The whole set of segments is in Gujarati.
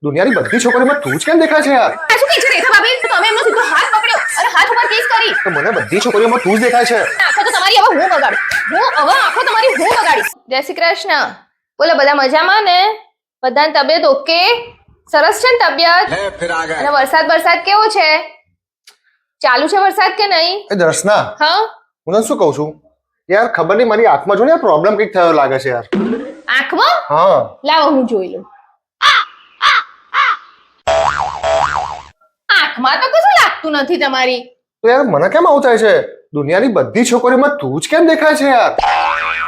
દુનિયાની બધી છોકરીઓમાં તું જ કેમ દેખાય છે યાર? આ શું કહે છે રેખા ભાભી? તમે એમનો સીધો હાથ પકડ્યો અને હાથ ઉપર કિસ કરી. તો મને બધી છોકરીઓમાં તું જ દેખાય છે. આંખો તો તમારી હવે હું બગાડીશ. જય શ્રી કૃષ્ણ. બોલો બધા મજામાં ને? બધાની તબિયત ઓકે? સરસ છે ને તબિયત? અને વરસાદ કેવો છે? ચાલુ છે વરસાદ કે નહીં? એ દર્શના, હા હું તને શું કહું છું યાર, ખબર નહીં મારી આંખમાં જો ને પ્રોબ્લેમ કંઈક થયો લાગે છે યાર. આંખમાં? હા લાવો હું જોઈ લઉં. આંખમાં તો કશું લાગતું નથી તમારી. તો યાર મને કેમ આવું થાય છે? દુનિયાની બધી છોકરીઓમાં તું જ કેમ દેખાય છે યાર?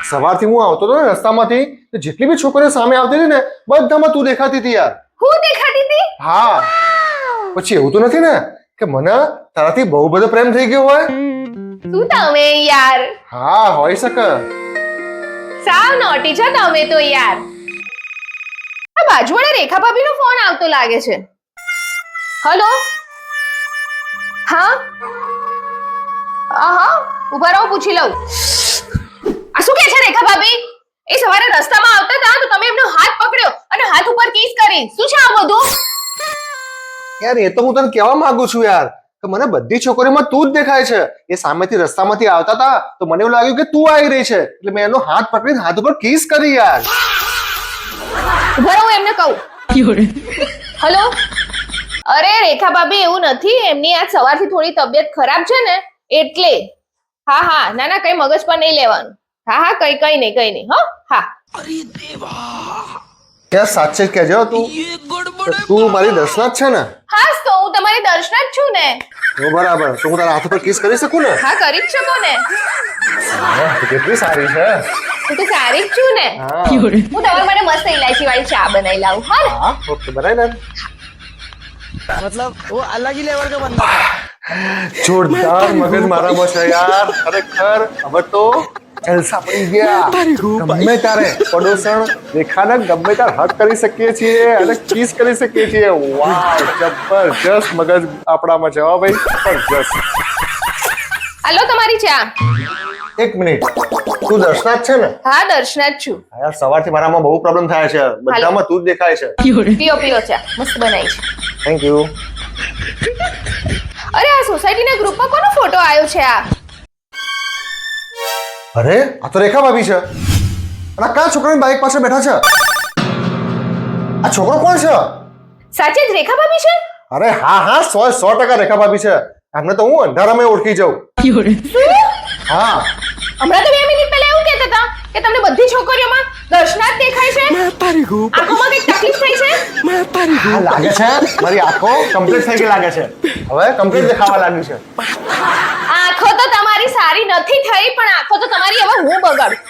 સવારથી હું આવતો હતો ને રસ્તામાંથી, તો જેટલી બી છોકરીઓ સામે આવતી હતી ને બધામાં તું દેખાતી હતી યાર. હું દેખાતી હતી? હા, પછી એવું તો નથી ને કે મને તારાથી બહુ બધો પ્રેમ થઈ ગયો હોય? શું તમે યાર? હા, હોઈ શકે. સાવ નોટી છો તમે તો યાર. આ બાજુવાળા રેખા ભાભીનો ફોન આવતો લાગે છે. હલો, હા હા, ઉભા રહો, પૂછી લઉં. આ શું કહે છે રેખા ભાભી? એ સવારે રસ્તામાં આવતા હતા તો તમે એમનો હાથ પકડ્યો અને હાથ ઉપર કિસ કરી. શું છે આ બધું? યાર એ તો હું તને કહેવા માંગુ છું યાર કે મને બધી છોકરીઓમાં તું જ દેખાય છે. એ સામેથી રસ્તામાંથી આવતા હતા તો મને એવું લાગ્યું કે તું આવી રહી છે, એટલે મેં એનો હાથ પકડીને હાથ ઉપર કિસ કરી યાર. ઉભા રહો, એમને કહું. હલો, અરે રેખા ભાભી એવું નથી, એમની આજ સવારથી થોડી તબિયત ખરાબ છે ને એટલે. હા હા, ના ના, કઈ મગજ પર નહીં લેવાનું. હા હા, કઈ નહીં હો. હા, યાર સાચે જ કહેજો તું મારી દર્શના જ છે ને? હાસ તો હું તમારી દર્શના જ છું ને. તો બરાબર, તો હું તારા હાથ ઉપર કિસ કરી શકું ને? હા, કરી જ શકો ને. વાહ, તું કેટલી સારી છે. હું તો સારી જ છું ને. હા. હું તમારા માટે મસ્ત ઇલાયચી વાળી ચા બનાવી લાવું. હા ને? હા, ઓકે, બરાબર. मतलब वो अलग ही लेवल का बंदा था। જોરદાર મગજ મારામાં છે યાર, ખરેખર. હવે તો જલસા પડી ગયા. ગમે ત્યારે પડોસણ રેખાને ગમે ત્યારે હક કરી શકીએ છીએ અને કિસ કરી શકીએ છીએ. વાહ, જબરજસ્ત મગજ આપણામાં છે હો ભાઈ, જબરજસ્ત. હાલો તમારી ચા. એક મિનિટ, તું દર્શના જ છે ને? હા, દર્શના જ છું. હા યાર, સવારથી મારામાં બહુ પ્રોબ્લેમ થાય છે, બધામાં તું જ દેખાય છે. પીઓ ચા, મસ્ત બનાવી છે. Thank you. અરે આ સોસાયટીના ગ્રુપમાં કોનો ફોટો આવ્યો છે આ? અરે આ તો રેખા ભાભી છે. અને આ કયા છોકરાની બાઇક પાસે બેઠા છે? આ છોકરો કોણ છે? સાચે જ રેખા ભાભી છે? અરે હા, 100% રેખા ભાભી છે. આમને તો હું અંધારામાં ઓળખી જાઉં. હા, હમણાં તો 2 મિનિટ પહેલા એવું કહેતા હતા કે તમને બધી છોકરીઓમાં દર્શના જ દેખાય છે. આંખોમાં કંઈક તકલીફ થઈ છે? હા, લાગે છે મારી આંખો કમ્પ્લીટ થઈ ગઈ લાગે છે. હવે કમ્પ્લીટ દેખાવા લાગી છે. આંખો તો તમારી સારી નથી થઈ, પણ આંખો તો તમારી હવે હું બગાડીશ.